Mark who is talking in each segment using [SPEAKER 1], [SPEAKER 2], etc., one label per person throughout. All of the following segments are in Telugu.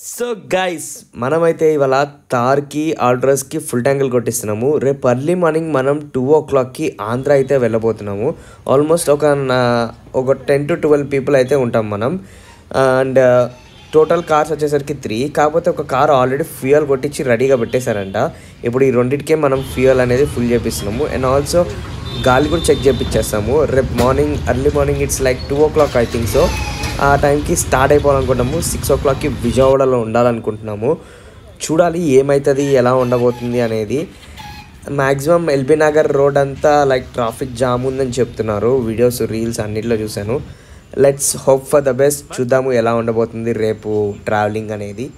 [SPEAKER 1] సో గైస్ మనమైతే ఇవాళ తార్కి ఆల్డ్రస్కి ఫుల్ ట్యాంకులు కొట్టిస్తున్నాము. రేపు ఎర్లీ మార్నింగ్ మనం 2 o'clockకి ఆంధ్ర అయితే వెళ్ళబోతున్నాము. ఆల్మోస్ట్ ఒక 10 to 12 పీపుల్ అయితే ఉంటాం మనం. అండ్ టోటల్ కార్స్ వచ్చేసరికి 3. కాకపోతే ఒక కార్ ఆల్రెడీ ఫ్యూయల్ కొట్టించి రెడీగా పెట్టేశారంట. ఇప్పుడు ఈ రెండింటికే మనం ఫ్యూయల్ అనేది ఫుల్ చేపిస్తున్నాము. అండ్ ఆల్సో గాలి కూడా చెక్ చేపించేస్తాము. రేపు morning early morning it's like 2 o'clock I think. So ఆ టైంకి స్టార్ట్ అయిపోవాలనుకుంటున్నాము. 6 o'clockకి విజయవాడలో ఉండాలనుకుంటున్నాము. చూడాలి ఏమవుతుంది, ఎలా ఉండబోతుంది అనేది. మ్యాక్సిమం ఎల్బీ నగర్ రోడ్ అంతా లైక్ ట్రాఫిక్ జామ్ ఉందని చెప్తున్నారు. వీడియోస్ రీల్స్ అన్నిట్లో చూశాను. Let's hope for the best. చూద్దాము ఎలా ఉండబోతుంది రేపు ట్రావెలింగ్ అనేది.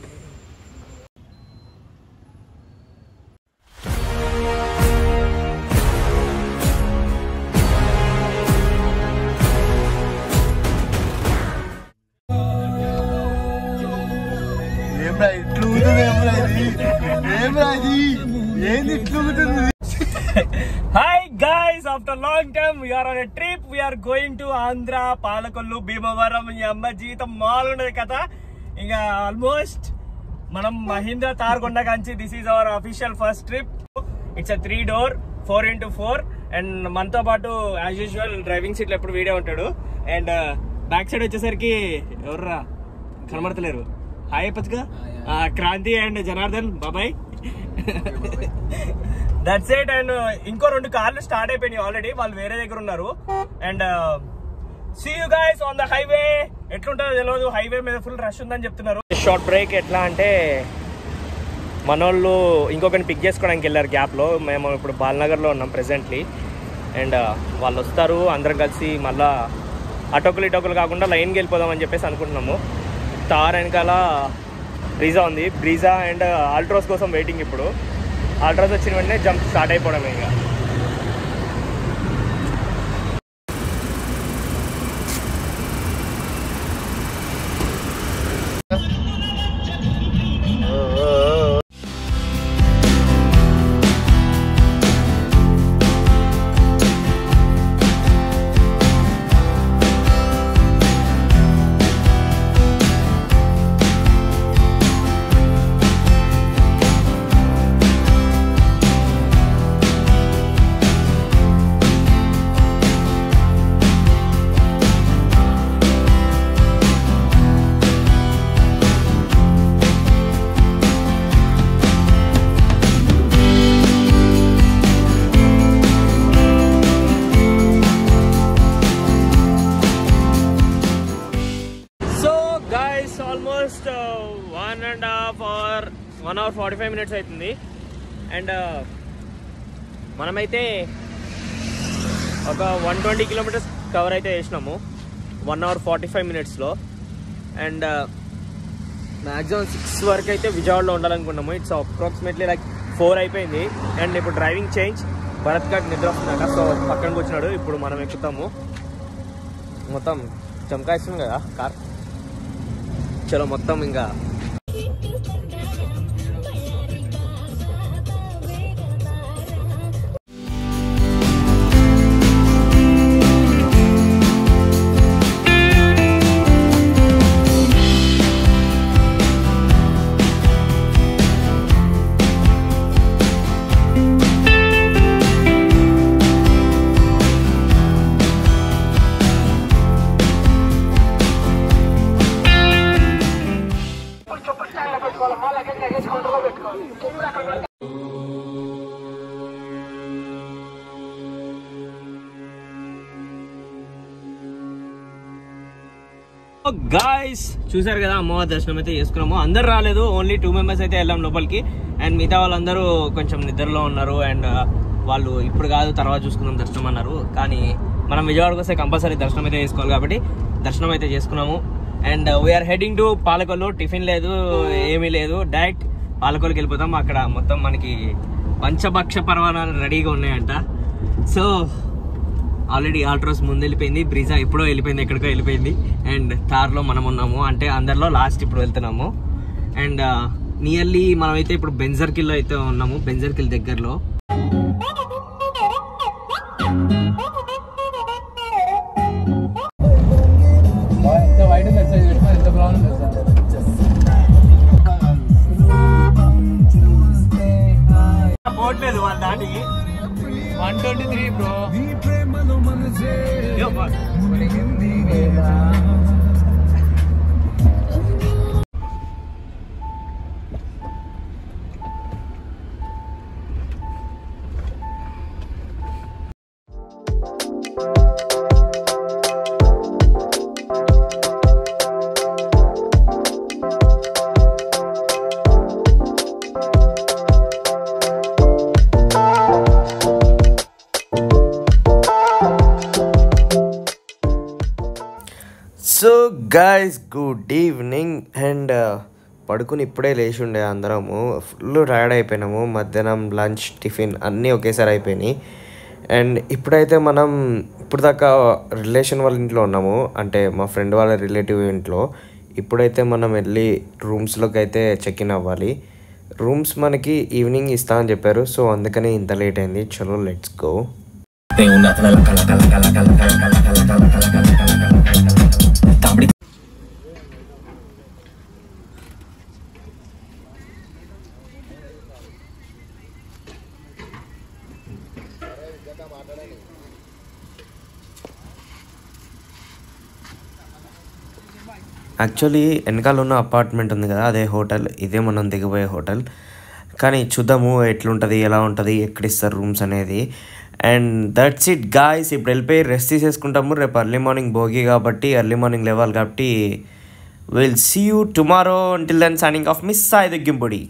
[SPEAKER 2] Hi guys, after long time we are on a trip. We are going to Andhra, Palakollu, Bhimavaram. Amma jeetam mall unnadi kada. Inga almost manam Mahindra Thar konda kanchi. This is our official first trip. It's a 3-door 4x4 and manto paatu as usual driving seat lo eppudu video untadu. And back side vachesariki evarra kanamartaleru. Hi pachga Kranti and Janardhan, bye bye. That's it. And ఇంకో 2 కార్లు స్టార్ట్ అయిపోయినాయి ఆల్రెడీ, వాళ్ళు వేరే దగ్గర ఉన్నారు. And see you guys on the highway. ఎట్లుంటుందో తెలియదు, హైవే మీద ఫుల్ రష్ ఉందని చెప్తున్నారు. Short break. ఎట్లా అంటే మనోళ్ళు ఇంకొకరిని పిక్ చేసుకోవడానికి వెళ్ళారు గ్యాప్లో. మేము ఇప్పుడు బాలనగర్లో ఉన్నాం ప్రెసెంట్లీ. అండ్ వాళ్ళు వస్తారు, అందరం కలిసి మళ్ళీ అటోకులు ఇటోకులు కాకుండా లైన్కి వెళ్ళిపోదామని చెప్పేసి అనుకుంటున్నాము. తార్ వెనకాల బ్రీజా ఉంది. బ్రీజా అండ్ ఆల్ట్రోస్ కోసం వెయిటింగ్. ఇప్పుడు ఆల్ట్రాస్ వచ్చిన వెంటనే జంప్ స్టార్ట్ అయిపోవడమే ఇక. ఆల్మోస్ట్ 1 hour 45 minutes అవుతుంది. అండ్ మనమైతే ఒక 120 kilometers కవర్ అయితే చేసినాము 1 hour 45 minutesలో. అండ్ మ్యాక్సిమం 6 వరకు అయితే విజయవాడలో ఉండాలనుకున్నాము. ఇట్స్ అప్రాక్సిమేట్లీ లైక్ 4 అయిపోయింది. అండ్ ఇప్పుడు డ్రైవింగ్ చేంజ్. భరత్ గారికి నిద్ర వస్తున్నాక సో పక్కనకి వచ్చినాడు. ఇప్పుడు మనం ఎక్కుతాము. మొత్తం చమకాయిస్తుంది కదా కార్. చలో మొత్తం ఇంకా గాయ్స్ చూసారు కదా, అమ్మవారి దర్శనం అయితే చేసుకున్నాము. అందరు రాలేదు, ఓన్లీ 2 members అయితే వెళ్ళాం లోపలికి. అండ్ మిగతా వాళ్ళందరూ కొంచెం నిద్రలో ఉన్నారు. అండ్ వాళ్ళు ఇప్పుడు కాదు తర్వాత చూసుకున్నాం దర్శనం అన్నారు. కానీ మనం విజయవాడకు వస్తే కంపల్సరీ దర్శనం అయితే చేసుకోవాలి కాబట్టి దర్శనం అయితే చేసుకున్నాము. And we're heading to Palakollu. Tiffin లేదు, ఏమీ లేదు, డైరెక్ట్ పాలకొల్లుకి వెళ్ళిపోతాం. అక్కడ మొత్తం మనకి పంచభక్ష పర్వాణాలు రెడీగా ఉన్నాయంట. సో ఆల్రెడీ ఆల్ట్రోస్ ముందు వెళ్ళిపోయింది, బ్రీజా ఎప్పుడో వెళ్ళిపోయింది, ఎక్కడికో వెళ్ళిపోయింది. అండ్ తార్లో మనం ఉన్నాము, అంటే అందరిలో లాస్ట్ ఇప్పుడు వెళ్తున్నాము. అండ్ నియర్లీ మనమైతే ఇప్పుడు బెంజర్కిల్లో అయితే ఉన్నాము, బెంజర్కిల్ దగ్గరలో. పోవట్లేదు వాళ్ళ దాటికి
[SPEAKER 3] 123 bro.
[SPEAKER 1] So guys good evening. And పడుకుని ఇప్పుడే లేచి ఉండే అందరము ఫుల్ టైర్డ్ అయిపోయినాము. మధ్యాహ్నం లంచ్ టిఫిన్ అన్నీ ఒకేసారి అయిపోయినాయి. అండ్ ఇప్పుడైతే మనం ఇప్పుడు దాకా రిలేషన్ వాళ్ళ ఇంట్లో ఉన్నాము, అంటే మా ఫ్రెండ్ వాళ్ళ రిలేటివ్ ఇంట్లో. ఇప్పుడైతే మనం వెళ్ళి రూమ్స్లోకి అయితే చెక్ ఇన్ అవ్వాలి. రూమ్స్ మనకి ఈవినింగ్ ఇస్తా అని చెప్పారు, సో అందుకని ఇంత లేట్ అయింది. చలో లెట్స్ గో. యాక్చువల్లీ వెనకాల ఉన్న అపార్ట్మెంట్ ఉంది కదా, అదే హోటల్. ఇదే మనం దిగబోయే హోటల్. కానీ చూద్దాము ఎట్లుంటుంది, ఎలా ఉంటుంది, ఎక్కడ ఇస్తారు రూమ్స్ అనేది. And that's it guys. ఇప్పుడు వెళ్ళిపోయి రెస్ట్ తీసేసుకుంటాము. రేపు ఎర్లీ మార్నింగ్ భోగి కాబట్టి ఎర్లీ మార్నింగ్ లేవాలి కాబట్టి will see you tomorrow. Until then signing off miss Sai దగ్గింపొడి.